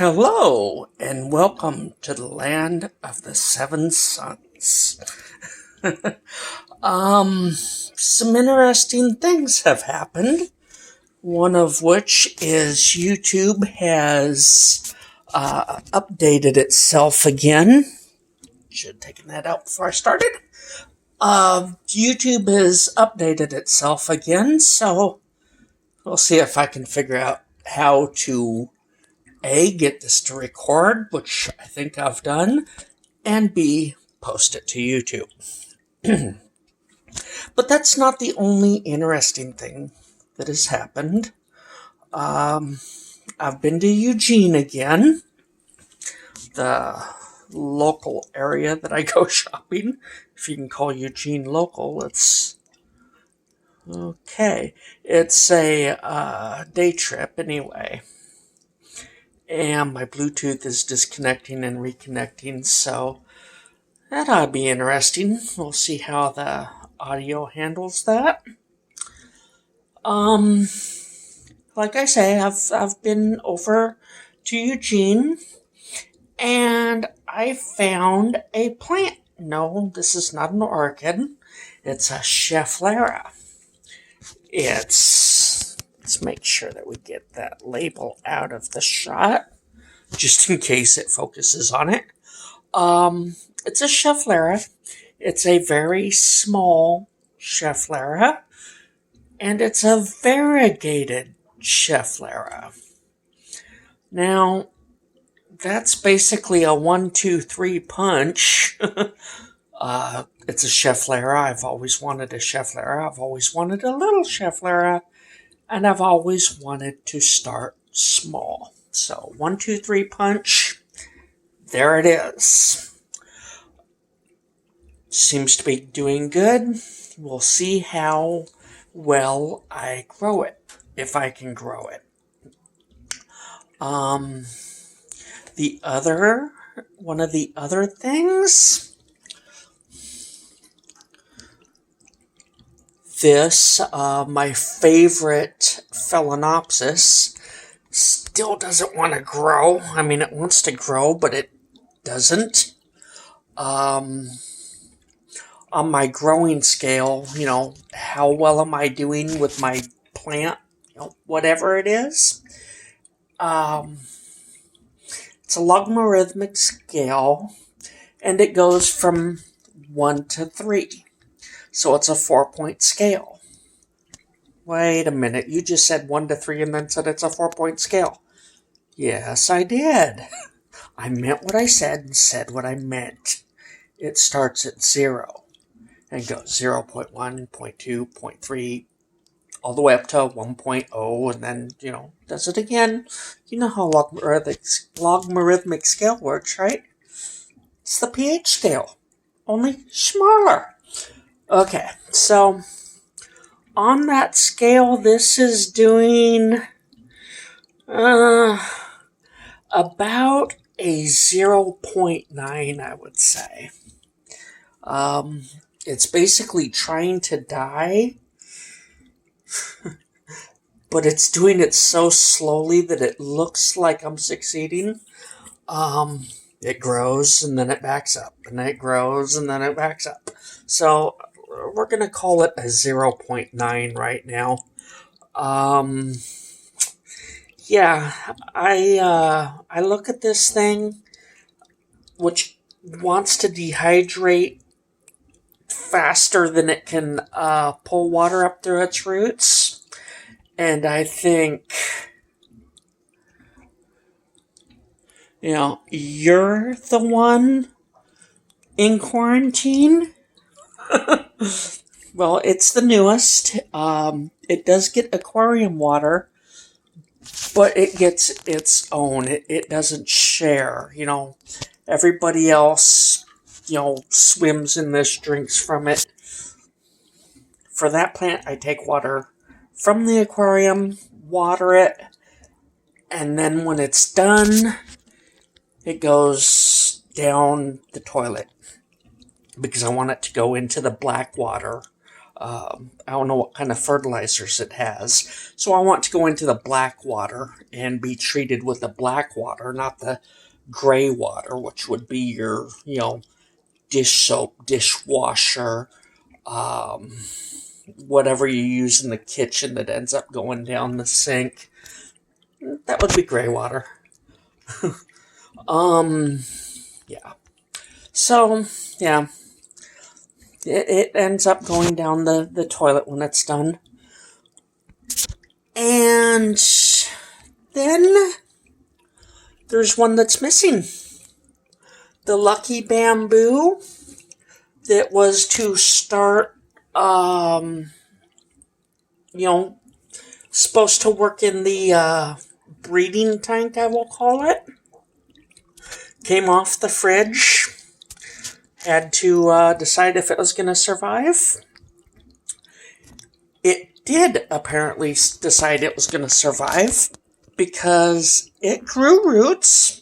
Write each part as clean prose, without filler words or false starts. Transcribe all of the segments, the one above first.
Hello, and welcome to the land of the seven suns. Some interesting things have happened. One of which is YouTube has updated itself again. Should have taken that out before I started. YouTube has updated itself again, so we'll see if I can figure out how to A, get this to record, which I think I've done, and B, post it to YouTube. But that's not the only interesting thing that has happened. I've been to Eugene again, the local area that I go shopping. If you can call Eugene local, it's okay. It's a day trip anyway. And my Bluetooth is disconnecting and reconnecting, so that ought to be interesting. We'll see how the audio handles that. Like I say, I've been over to Eugene, and I found a plant. No, this is not an orchid. It's a Schefflera. Let's make sure that we get that label out of the shot, just in case it focuses on it. It's a Schefflera. It's a very small Schefflera, and it's a variegated Schefflera. Now, that's basically a 1-2-3 punch. It's a Schefflera. I've always wanted a Schefflera. I've always wanted a little Schefflera. And I've always wanted to start small. So 1-2-3 punch. There it is. Seems to be doing good. We'll see how well I grow it, if I can grow it. One of the other things, my favorite Phalaenopsis, still doesn't want to grow. I mean, it wants to grow, but it doesn't. On my growing scale, how well am I doing with my plant? Whatever it is. It's a logarithmic scale, and it goes from 1 to 3. So it's a 4-point scale. Wait a minute, you just said 1 to 3 and then said it's a 4-point scale. Yes, I did. I meant what I said and said what I meant. It starts at 0 and goes 0.1, 0.2, 0.3, all the way up to 1.0, and then, does it again. You know how logarithmic scale works, right? It's the pH scale, only smaller. Okay, so on that scale, this is doing about a 0.9, I would say. It's basically trying to die, but it's doing it so slowly that it looks like I'm succeeding. It grows and then it backs up, and then it grows and then it backs up. So we're going to call it a 0.9 right now. I look at this thing, which wants to dehydrate faster than it can pull water up through its roots. And I think, you're the one in quarantine. Well, it's the newest. It does get aquarium water, but it gets its own. It doesn't share. Everybody else, swims in this, drinks from it. For that plant, I take water from the aquarium, water it, and then when it's done, it goes down the toilet, because I want it to go into the black water I don't know what kind of fertilizers it has. So I want to go into the black water and be treated with the black water, not the gray water, which would be your, dish soap, dishwasher, um, whatever you use in the kitchen that ends up going down the sink. That would be gray water. Yeah. So, yeah. It ends up going down the toilet when it's done. And then there's one that's missing. The Lucky Bamboo that was to start, supposed to work in the breeding tank, I will call it. Came off the fridge. Had to decide if it was going to survive. It did apparently decide it was going to survive because it grew roots.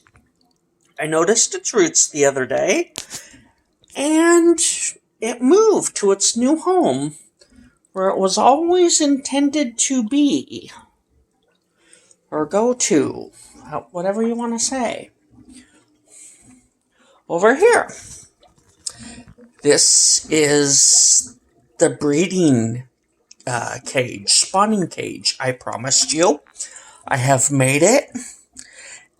I noticed its roots the other day. And it moved to its new home where it was always intended to be. Or go to. Whatever you want to say. Over here. This is the breeding cage, spawning cage I promised you. I have made it.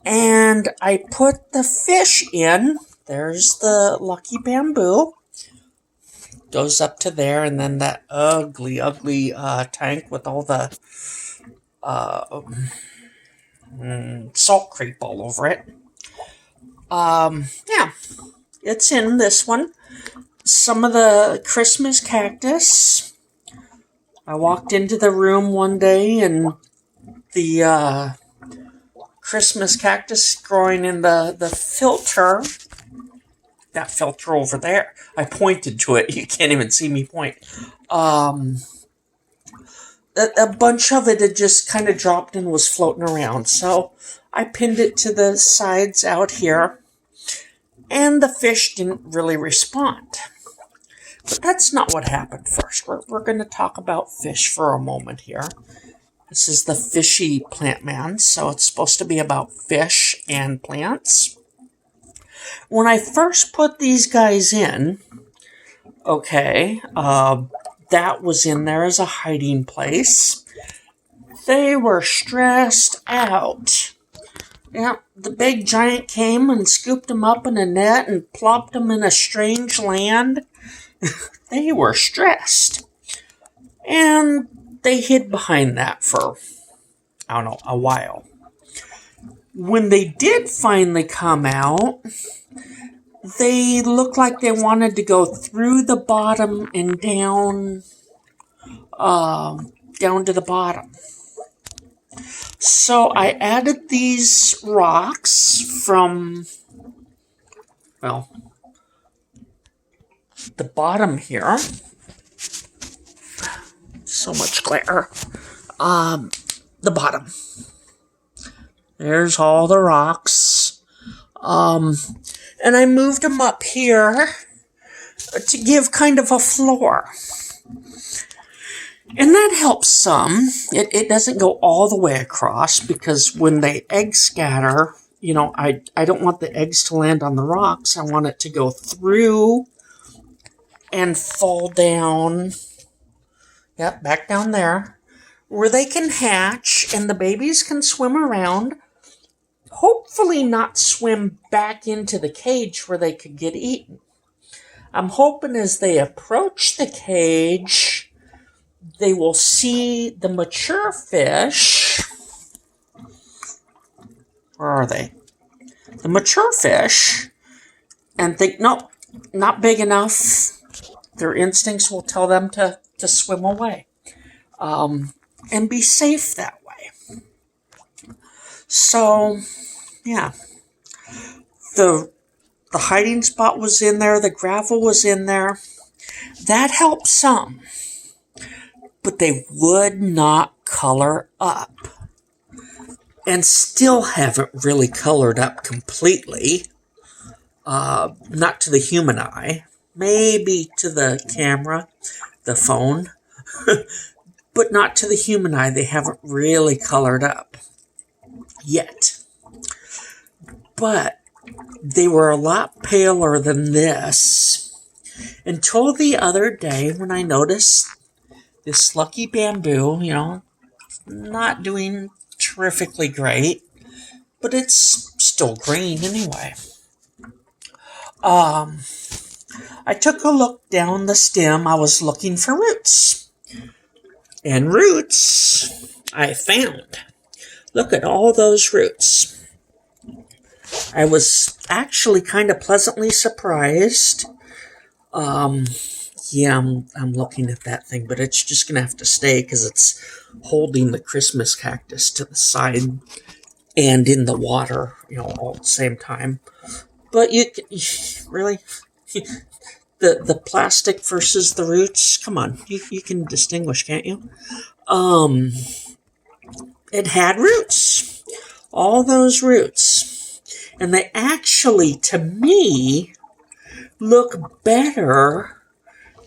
And I put the fish in. There's the Lucky Bamboo. Goes up to there, and then that ugly tank with all the salt creep all over it. Yeah, it's in this one. Some of the Christmas cactus. I walked into the room one day and the Christmas cactus growing in the filter. That filter over there. I pointed to it. You can't even see me point. A bunch of it had just kind of dropped and was floating around. So I pinned it to the sides out here. And the fish didn't really respond. But that's not what happened first. We're going to talk about fish for a moment here. This is the Fishy Plant Man, so it's supposed to be about fish and plants. When I first put these guys in, that was in there as a hiding place. They were stressed out. Yeah, the big giant came and scooped them up in a net and plopped them in a strange land. They were stressed. And they hid behind that for, a while. When they did finally come out, they looked like they wanted to go through the bottom and down to the bottom. So I added these rocks from, the bottom here. So much glare. The bottom. There's all the rocks. And I moved them up here to give kind of a floor. And that helps some. It doesn't go all the way across because when they egg scatter, I don't want the eggs to land on the rocks. I want it to go through and fall down. Yep, back down there. Where they can hatch and the babies can swim around. Hopefully not swim back into the cage where they could get eaten. I'm hoping as they approach the cage, they will see the mature fish. Where are they? The mature fish. And think, nope, not big enough. Their instincts will tell them to swim away. And be safe that way. So, yeah. The hiding spot was in there. The gravel was in there. That helped some. But they would not color up. And still haven't really colored up completely. Not to the human eye. Maybe to the camera. the phone, but not to the human eye. They haven't really colored up yet. But they were a lot paler than this until the other day when I noticed this Lucky Bamboo, not doing terrifically great, but it's still green anyway. I took a look down the stem. I was looking for roots. And roots I found. Look at all those roots. I was actually kind of pleasantly surprised. I'm looking at that thing, but it's just going to have to stay because it's holding the Christmas cactus to the side and in the water, all at the same time. But you really, the plastic versus the roots, come on, you can distinguish, can't you? It had roots, all those roots. And they actually, to me, look better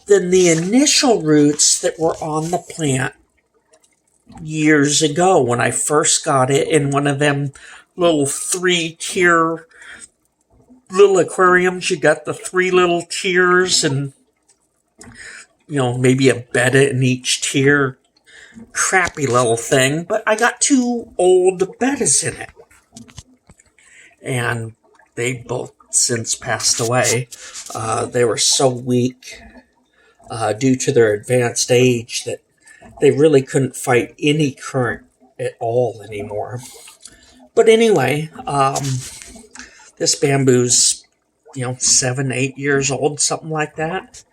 than the initial roots that were on the plant years ago when I first got it in one of them little 3-tier little aquariums. You got the 3 little tiers and, maybe a betta in each tier. Crappy little thing, but I got 2 old bettas in it. And they both since passed away. They were so weak due to their advanced age that they really couldn't fight any current at all anymore. But anyway, this bamboo's, 7, 8 years old, something like that.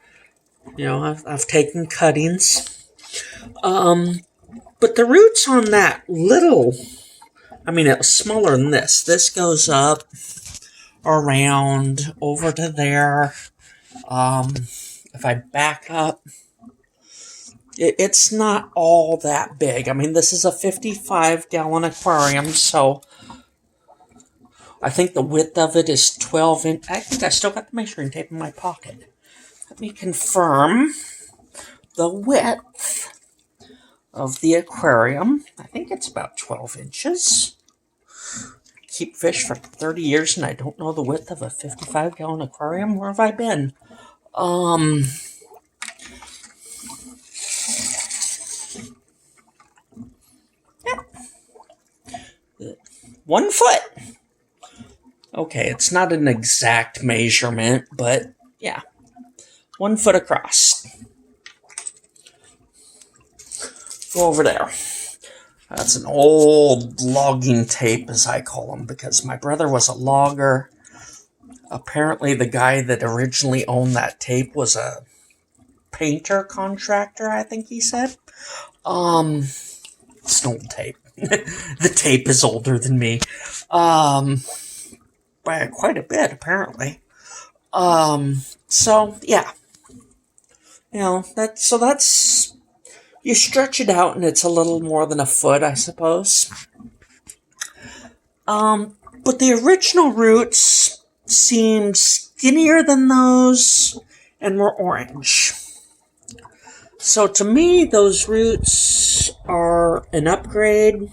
I've taken cuttings. But the roots on that little, it was smaller than this. This goes up around over to there. If I back up, it's not all that big. This is a 55-gallon aquarium, so I think the width of it is 12 inches. I think I still got the measuring tape in my pocket. Let me confirm the width of the aquarium. I think it's about 12 inches. Keep fish for 30 years and I don't know the width of a 55-gallon aquarium. Where have I been? Yeah. 1 foot. Okay, it's not an exact measurement, but yeah. 1 foot across. Go over there. That's an old logging tape, as I call them, because my brother was a logger. Apparently, the guy that originally owned that tape was a painter contractor, I think he said. It's an old tape. The tape is older than me. By quite a bit, apparently. So, yeah. That's... You stretch it out and it's a little more than 1 foot, I suppose. But the original roots seemed skinnier than those and more orange. So to me, those roots are an upgrade.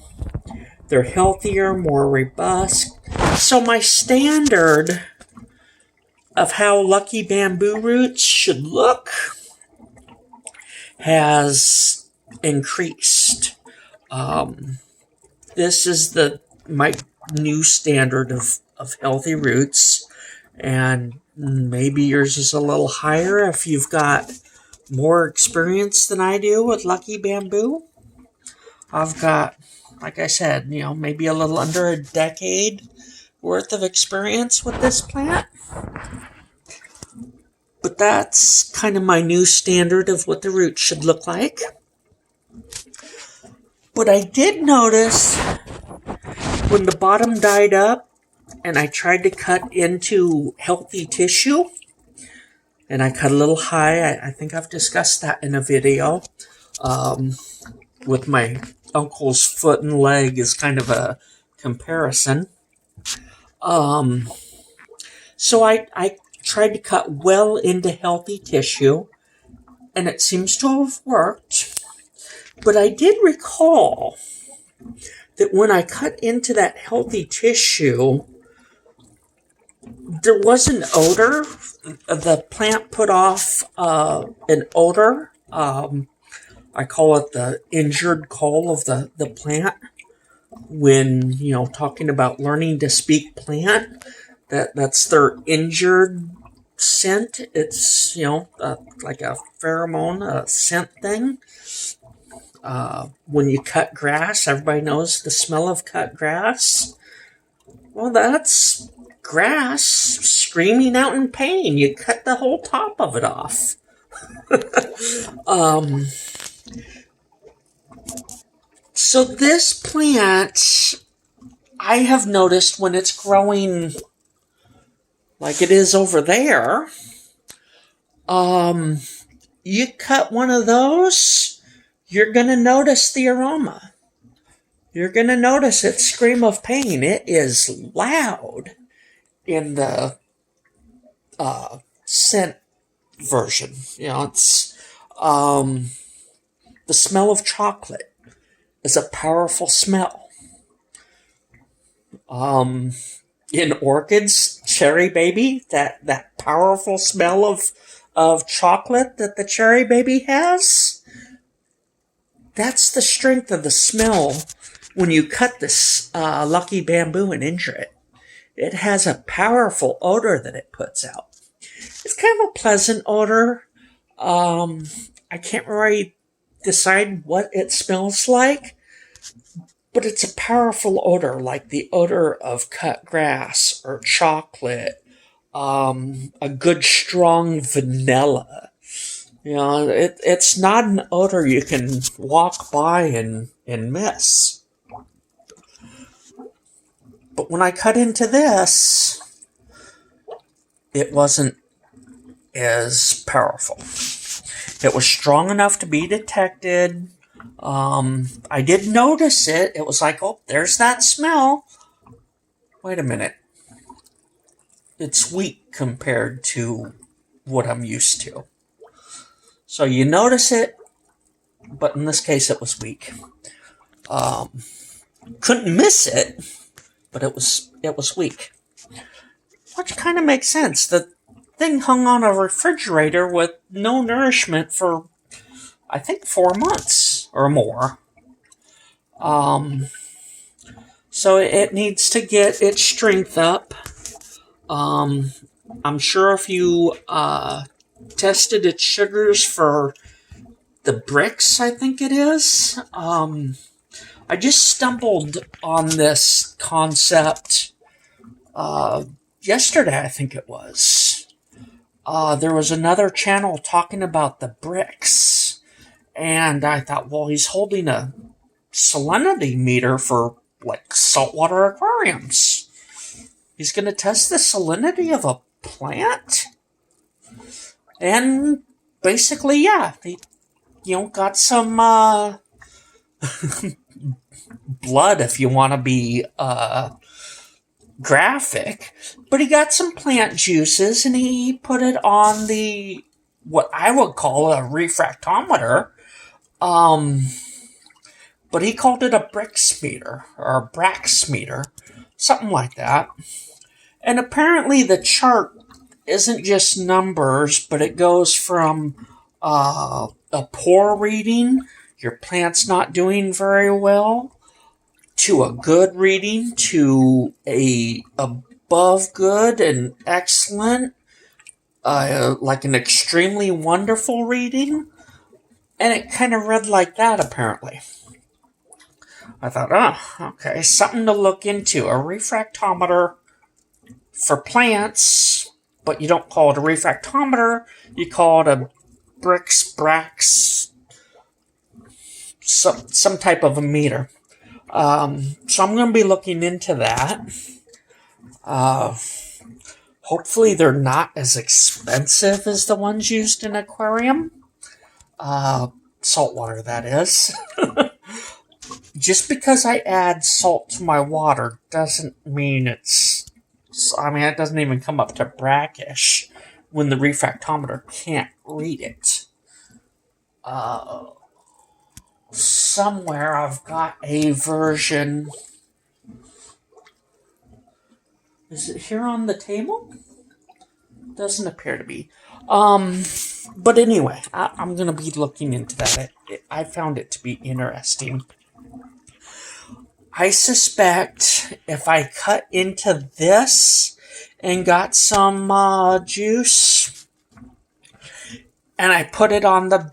They're healthier, more robust. So my standard of how Lucky Bamboo roots should look has increased. This is my new standard of healthy roots, and maybe yours is a little higher if you've got more experience than I do with Lucky Bamboo. I've got, like I said, maybe a little under a decade worth of experience with this plant. But that's kind of my new standard of what the roots should look like. But I did notice when the bottom died up and I tried to cut into healthy tissue, and I cut a little high. I think I've discussed that in a video with my uncle's foot and leg as kind of a comparison. So I tried to cut well into healthy tissue, and it seems to have worked. But I did recall that when I cut into that healthy tissue, there was an odor. The plant put off an odor. I call it the injured call of the plant. When, talking about learning to speak plant, that's their injured scent. It's, like a pheromone, a scent thing. When you cut grass, everybody knows the smell of cut grass. Well, that's grass screaming out in pain. You cut the whole top of it off. So this plant, I have noticed when it's growing like it is over there, you cut one of those, you're going to notice the aroma. You're going to notice its scream of pain. It is loud in the scent version. It's the smell of chocolate is a powerful smell. In orchids, cherry baby, that powerful smell of chocolate that the cherry baby has, that's the strength of the smell when you cut this lucky bamboo and injure it. It has a powerful odor that it puts out. It's kind of a pleasant odor. I can't really decide what it smells like, but it's a powerful odor, like the odor of cut grass or chocolate, a good strong vanilla. It's not an odor you can walk by and miss. But when I cut into this, it wasn't as powerful. It was strong enough to be detected. I did notice it. It was like, oh, there's that smell. Wait a minute. It's weak compared to what I'm used to. So you notice it, but in this case it was weak. Couldn't miss it, but it was weak. Which kind of makes sense. The thing hung on a refrigerator with no nourishment for, I think, 4 months or more. So it needs to get its strength up. I'm sure if you tested its sugars for the Brix, I think it is. I just stumbled on this concept yesterday, I think it was. There was another channel talking about the Brix, and I thought, well, he's holding a salinity meter for like saltwater aquariums. He's going to test the salinity of a plant, and basically, yeah, he, got some blood, if you want to be graphic, but he got some plant juices and he put it on the, what I would call a refractometer, but he called it a Brix meter or a Brax meter, something like that. And apparently the chart isn't just numbers, but it goes from a poor reading, your plant's not doing very well, to a good reading, to a above good and excellent, like an extremely wonderful reading, and it kind of read like that apparently. I thought, okay, something to look into. A refractometer for plants, but you don't call it a refractometer, you call it a Brix, Brax, some type of a meter. So I'm going to be looking into that. Hopefully they're not as expensive as the ones used in aquarium. Saltwater, that is. Just because I add salt to my water doesn't mean it doesn't even come up to brackish when the refractometer can't read it. Uh, somewhere I've got a version. Is it here on the table? Doesn't appear to be. But anyway, I'm going to be looking into that. I found it to be interesting. I suspect if I cut into this and got some juice and I put it on the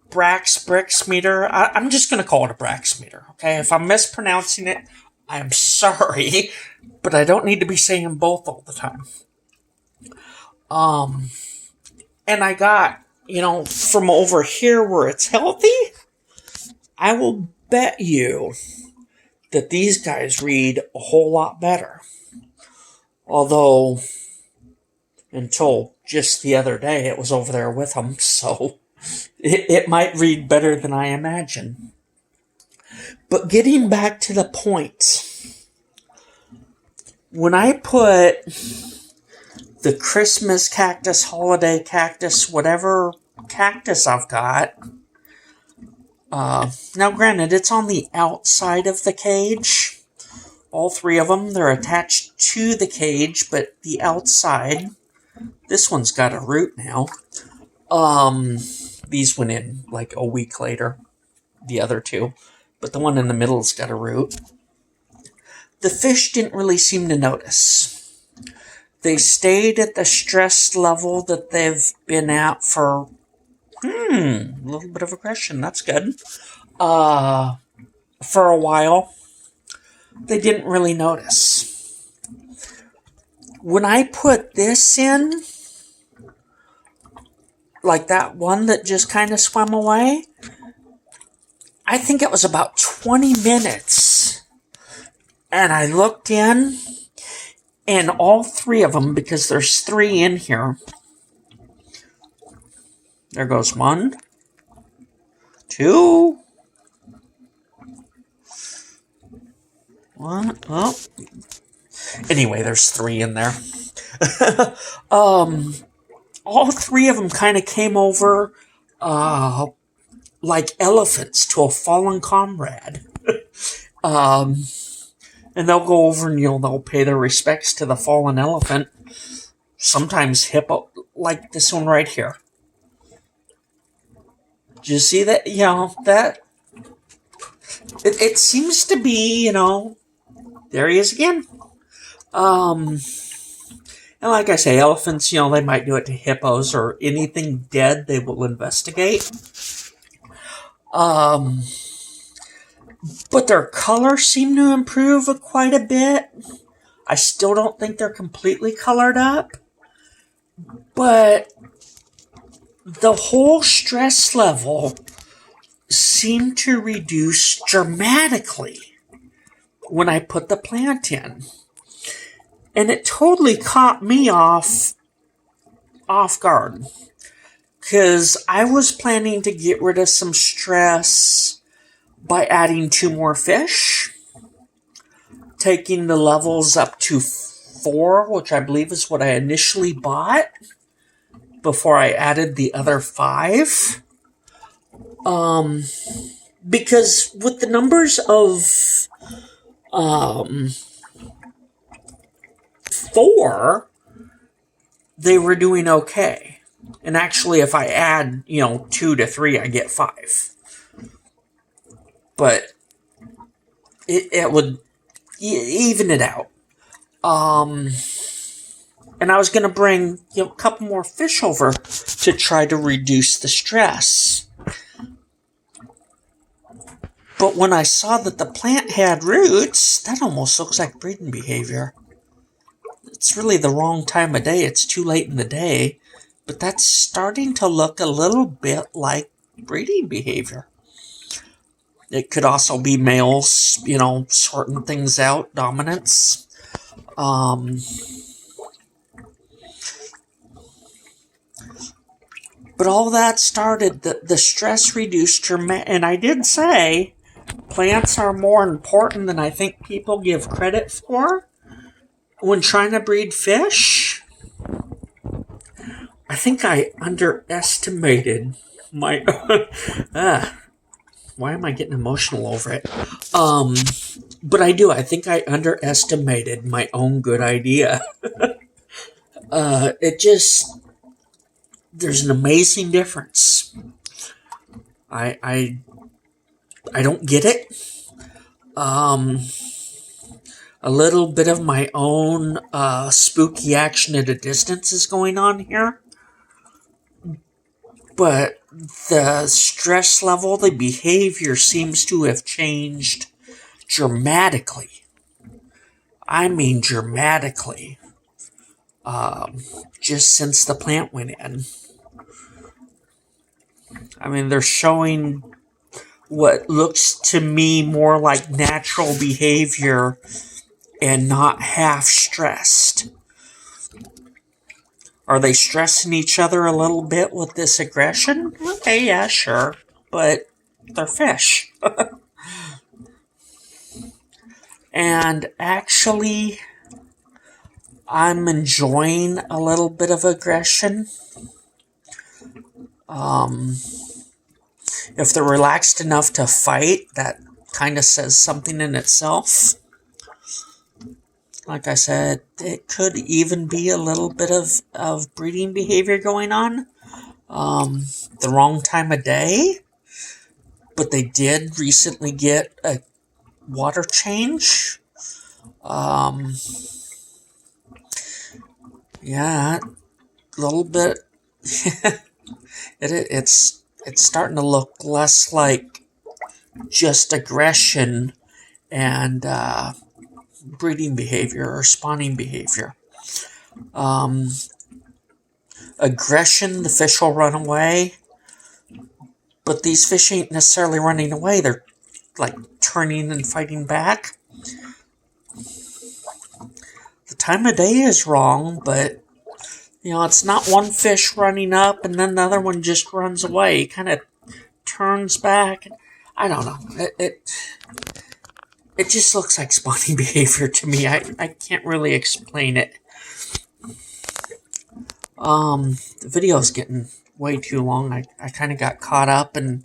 Brix meter, I'm just going to call it a Brix meter, okay? If I'm mispronouncing it, I'm sorry, but I don't need to be saying both all the time. And I got, from over here where it's healthy, I will bet you that these guys read a whole lot better. Although, until just the other day, it was over there with them, so it might read better than I imagine. But getting back to the point, when I put the Christmas cactus, holiday cactus, whatever cactus I've got, now granted, it's on the outside of the cage. All three of them, they're attached to the cage, but the outside, this one's got a root now. These went in like a week later, the other two, but the one in the middle's got a root. The fish didn't really seem to notice. They stayed at the stress level that they've been at for, a little bit of aggression, that's good. For a while. They didn't really notice. When I put this in, like that one that just kind of swam away, I think it was about 20 minutes. And I looked in, and all three of them, because there's 3 in here. There goes 1, 2. What? Oh. Anyway, there's 3 in there. All 3 of them kind of came over like elephants to a fallen comrade. And they'll go over and they'll pay their respects to the fallen elephant. Sometimes hippo, like this one right here. Did you see that? That it seems to be, there he is again. And like I say, elephants, they might do it to hippos or anything dead they will investigate. But their color seemed to improve quite a bit. I still don't think they're completely colored up. But the whole stress level seemed to reduce dramatically when I put the plant in. And it totally caught me off guard. Because I was planning to get rid of some stress by adding 2 more fish. Taking the levels up to 4, which I believe is what I initially bought. Before I added the other 5. Because with the numbers of 4, they were doing okay. And actually, if I add, 2 to 3, I get 5. But it would even it out. And I was going to bring a couple more fish over to try to reduce the stress. But when I saw that the plant had roots, that almost looks like breeding behavior. It's really the wrong time of day. It's too late in the day. But that's starting to look a little bit like breeding behavior. It could also be males, sorting things out, dominance. But all that started, the stress reduced and I did say plants are more important than I think people give credit for when trying to breed fish. I think I underestimated my why am I getting emotional over it? But I do. I think I underestimated my own good idea. It just there's an amazing difference. I don't get it. Um, a little bit of my own spooky action at a distance is going on here, but the stress level, the behavior seems to have changed dramatically. I mean, dramatically. Just since the plant went in. I mean, they're showing what looks to me more like natural behavior and not half stressed. Are they stressing each other a little bit with this aggression? Okay, yeah, sure. But they're fish. And actually, I'm enjoying a little bit of aggression. If they're relaxed enough to fight, that kind of says something in itself. Like I said, it could even be a little bit of breeding behavior going on. The wrong time of day. But they did recently get a water change. Yeah, a little bit. It's starting to look less like just aggression and breeding behavior or spawning behavior. Aggression, the fish will run away, but these fish ain't necessarily running away. They're like turning and fighting back. The time of day is wrong, but it's not one fish running up and then the other one just runs away. It kind of turns back. I don't know. It just looks like spawning behavior to me. I can't really explain it. The video's getting way too long. I kind of got caught up in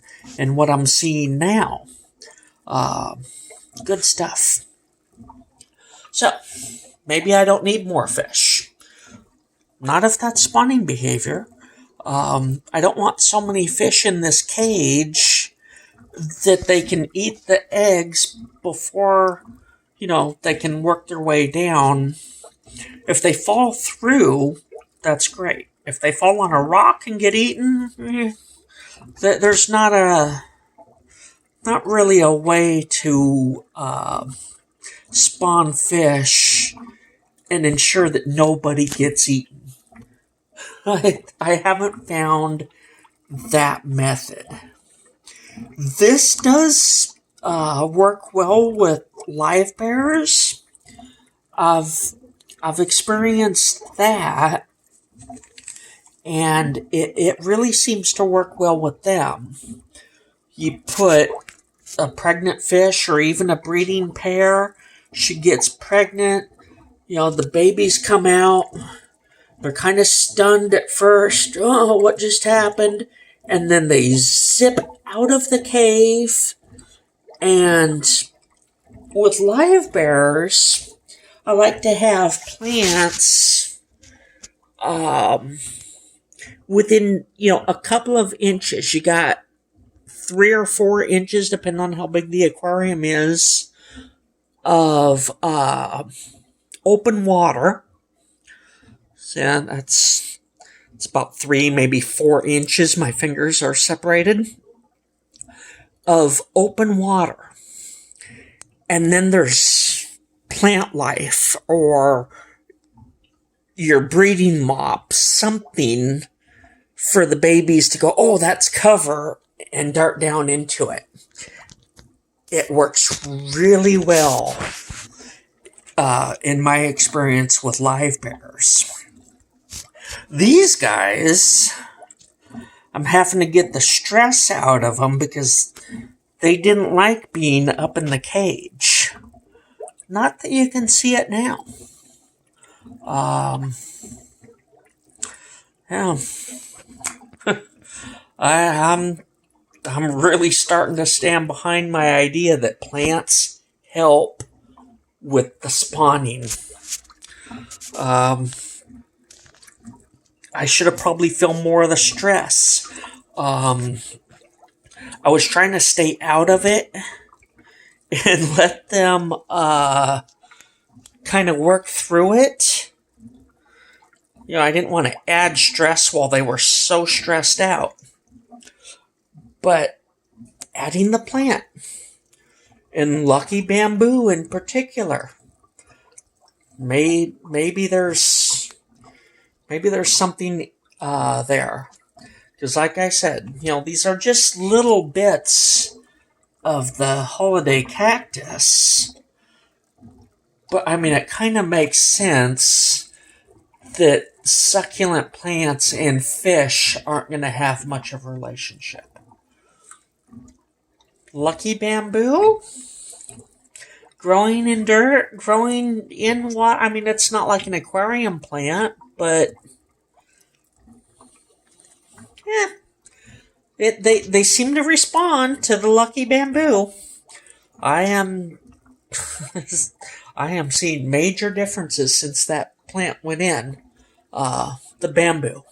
what I'm seeing now. Good stuff. So, maybe I don't need more fish. Not if that's spawning behavior. I don't want so many fish in this cage that they can eat the eggs before, they can work their way down. If they fall through, that's great. If they fall on a rock and get eaten, there's not really a way to spawn fish and ensure that nobody gets eaten. I haven't found that method. This does work well with live bears. I've experienced that, and it really seems to work well with them. You put a pregnant fish or even a breeding pair, she gets pregnant, the babies come out, they're kind of stunned at first, oh, what just happened? And then they zip out of the cave, and with live bears, I like to have plants within, a couple of inches. You got 3 or 4 inches, depending on how big the aquarium is, of open water. So it's about 3, maybe 4 inches. My fingers are separated of open water. And then there's plant life or your breeding mop, something for the babies to go, oh, that's cover, and dart down into it. It works really well in my experience with live bears. These guys, I'm having to get the stress out of them because they didn't like being up in the cage. Not that you can see it now. Yeah. I'm really starting to stand behind my idea that plants help with the spawning. I should have probably felt more of the stress. I was trying to stay out of it and let them kind of work through it. I didn't want to add stress while they were so stressed out. But adding the plant, and Lucky Bamboo in particular, maybe there's something there. Because like I said, these are just little bits of the holiday cactus. But it kind of makes sense that succulent plants and fish aren't going to have much of a relationship. Lucky Bamboo? Growing in dirt? Growing in water? It's not like an aquarium plant, but they seem to respond to the Lucky Bamboo. I am seeing major differences since that plant went in. The bamboo,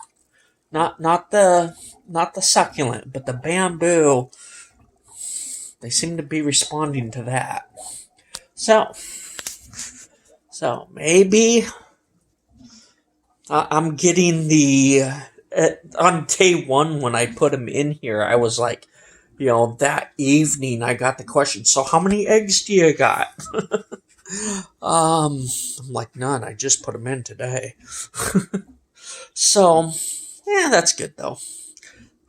not the succulent, but the bamboo. They seem to be responding to that. So maybe I'm getting the on day one when I put them in here. I was like, that evening I got the question. So how many eggs do you got? I'm like, none. I just put them in today. So, yeah, that's good though.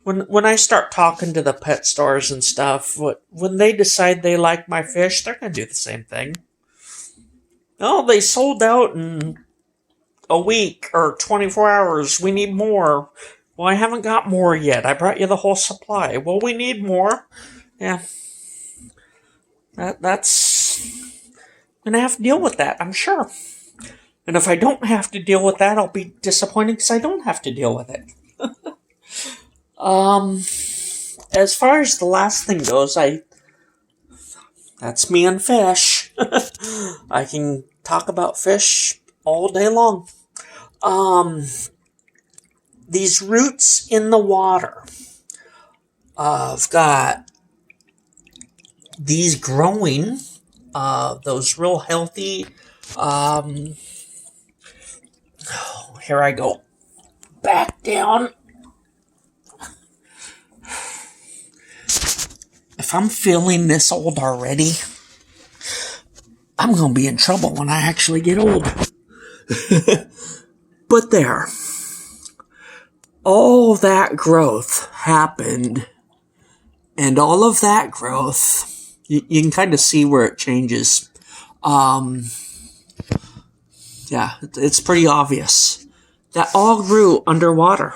When I start talking to the pet stores and stuff, when they decide they like my fish, they're gonna do the same thing. Oh, they sold out in a week or 24 hours. We need more. Well, I haven't got more yet. I brought you the whole supply. Well, we need more. Yeah. That's... I'm gonna have to deal with that, I'm sure. And if I don't have to deal with that, I'll be disappointed because I don't have to deal with it. As far as the last thing goes, that's me and fish. I can talk about fish all day long. These roots in the water. I've got these growing, those real healthy, here I go. Back down. If I'm feeling this old already, I'm going to be in trouble when I actually get old. But there. All that growth happened. And all of that growth, you can kind of see where it changes. Yeah, it's pretty obvious. That all grew underwater.